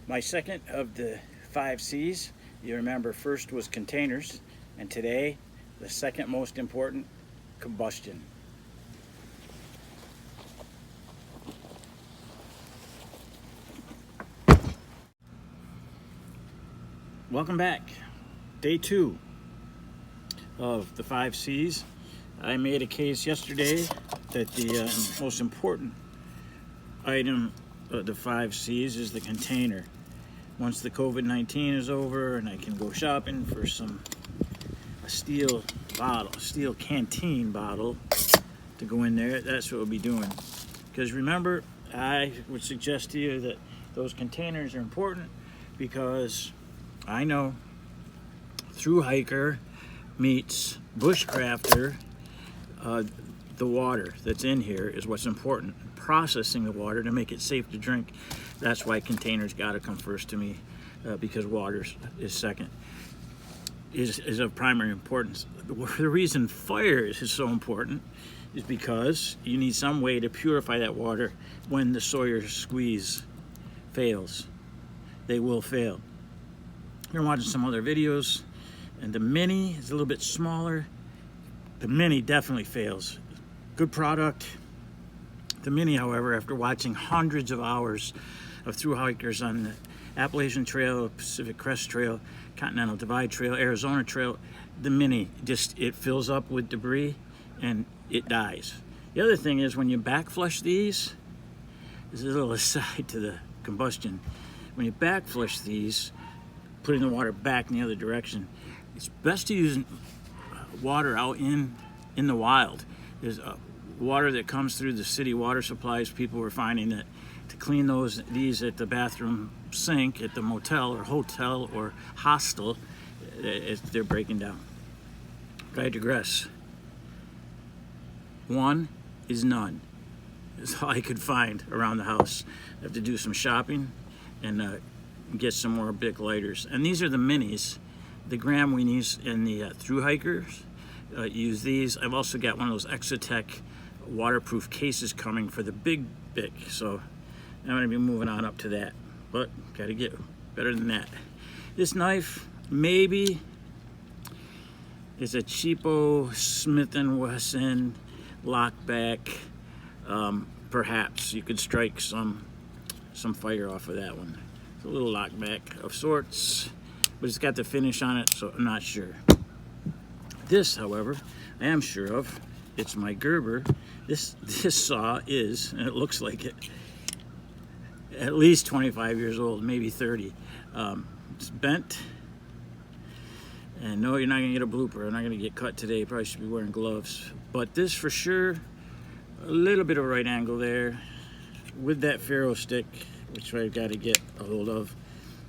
My second of the 5 C's, you remember first was containers, and today the second most important, combustion. Welcome back. Day 2 of the 5 C's. I made a case yesterday that the most important item of the 5 C's is the container. Once the COVID-19 is over and I can go shopping for a steel canteen bottle to go in there, that's what we'll be doing. Because remember, I would suggest to you that those containers are important because I know through hiker meets bushcrafter, the water that's in here is what's important. Processing the water to make it safe to drink. That's why containers got to come first to me, because water is second, is of primary importance. The reason fire is so important is because you need some way to purify that water when the Sawyer squeeze fails. They will fail. You're watching some other videos, and the Mini is a little bit smaller. The Mini definitely fails. Good product. The Mini, however, after watching hundreds of hours of through hikers on the Appalachian Trail, Pacific Crest Trail, Continental Divide Trail, Arizona Trail, the Mini it fills up with debris and it dies. The other thing is when you back flush these, this is a little aside to the combustion. When you back flush these, putting the water back in the other direction, it's best to use water out in the wild. There's water that comes through the city water supplies. People were finding that to clean these at the bathroom sink at the motel or hotel or hostel, they're breaking down. But I digress. One is none. That's all I could find around the house. I have to do some shopping and get some more Bic lighters. And these are the Minis. The Graham Weenies and the through hikers use these. I've also got one of those Exotech waterproof cases coming for the big Bic, so I'm going to be moving on up to that, but got to get better than that. This knife maybe is a cheapo Smith & Wesson lockback. Perhaps you could strike some fire off of that one. It's a little lockback of sorts, but it's got the finish on it, so I'm not sure. This, however, I am sure of. It's my Gerber. This saw is, and it looks like it, at least 25 years old, maybe 30. It's bent. And no, you're not gonna get a blooper. I'm not gonna get cut today. Probably should be wearing gloves. But this for sure, a little bit of a right angle there. With that ferro stick, which I've got to get a hold of,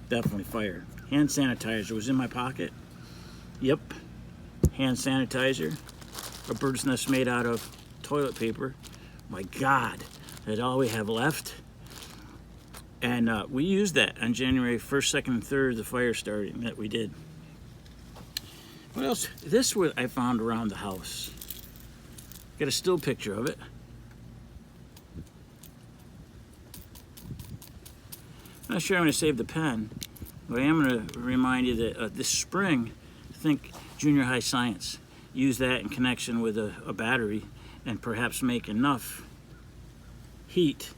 definitely fire. Hand sanitizer was in my pocket. Yep, hand sanitizer. A bird's nest made out of toilet paper. My God, that's all we have left. And we used that on January 1st, 2nd, and 3rd, the fire starting that we did. What else? This what I found around the house. Got a still picture of it. I'm not sure I'm going to save the pen, but I am going to remind you that this spring, think junior high science. Use that in connection with a battery and perhaps make enough heat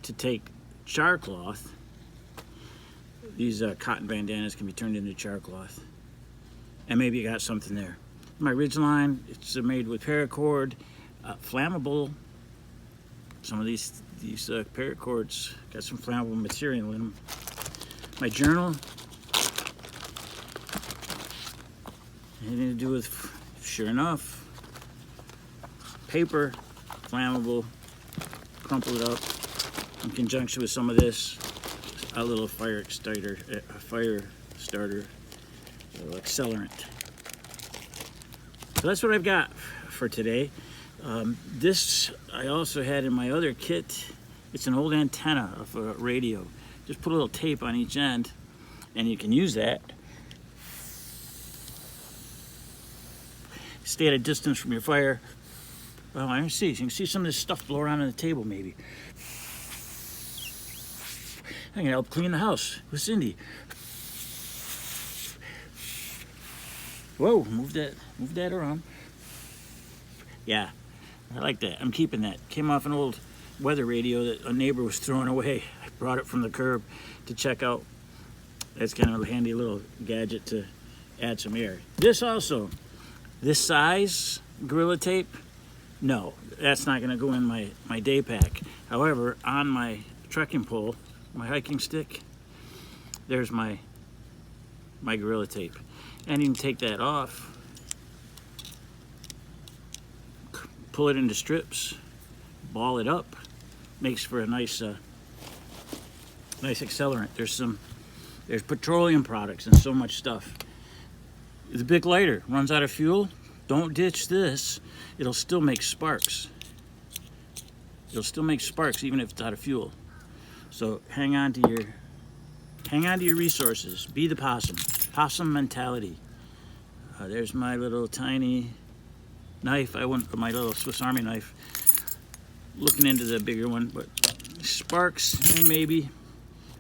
to take char cloth. These cotton bandanas can be turned into char cloth. And maybe you got something there. My Ridgeline, it's made with paracord, flammable. Some of these paracords got some flammable material in them. My journal, anything to do with, sure enough, paper, flammable, crumple it up in conjunction with some of this, a little fire starter, accelerant. So that's what I've got for today. This I also had in my other kit. It's an old antenna of a radio. Just put a little tape on each end and you can use that. Stay at a distance from your fire. Oh, I see. You can see some of this stuff blow around on the table maybe. I can help clean the house with Cindy. Whoa, move that around. Yeah, I like that. I'm keeping that. Came off an old weather radio that a neighbor was throwing away. I brought it from the curb to check out. That's kind of a handy little gadget to add some air. This also, this size Gorilla Tape, no, that's not going to go in my day pack. However, on my trekking pole, my hiking stick, there's my Gorilla Tape. And you can take that off, pull it into strips, ball it up, makes for a nice accelerant. There's petroleum products and so much stuff. The big lighter runs out of fuel. Don't ditch this. It'll still make sparks. It'll still make sparks even if it's out of fuel. So hang on to your resources. Be the possum. Possum mentality. There's my little tiny knife. My little Swiss Army knife. Looking into the bigger one, but sparks, maybe.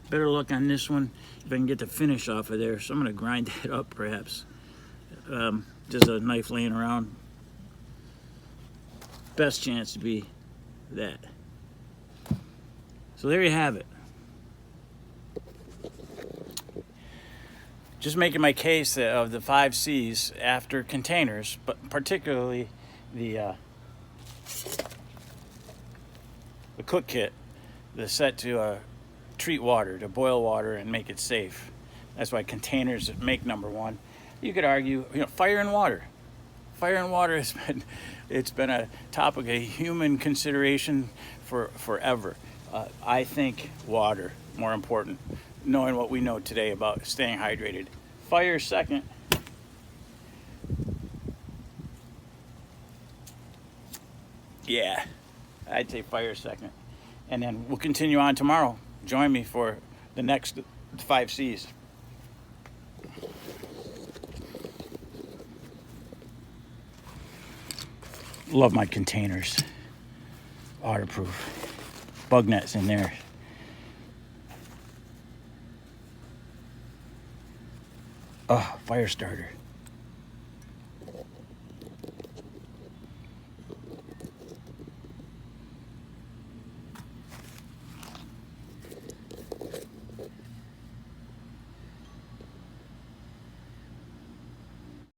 Better luck on this one if I can get the finish off of there. So I'm gonna grind that up perhaps. Just a knife laying around. Best chance to be that. So there you have it. Just making my case of the 5 C's after containers, but particularly the cook kit, the set to treat water, to boil water and make it safe. That's why containers make number 1. You could argue, fire and water. Fire and water it's been a topic of human consideration for forever. I think water more important, knowing what we know today about staying hydrated. Fire second. Yeah, I'd say fire second. And then we'll continue on tomorrow. Join me for the next 5 C's. Love my containers. Waterproof. Bug nets in there. Oh, fire starter.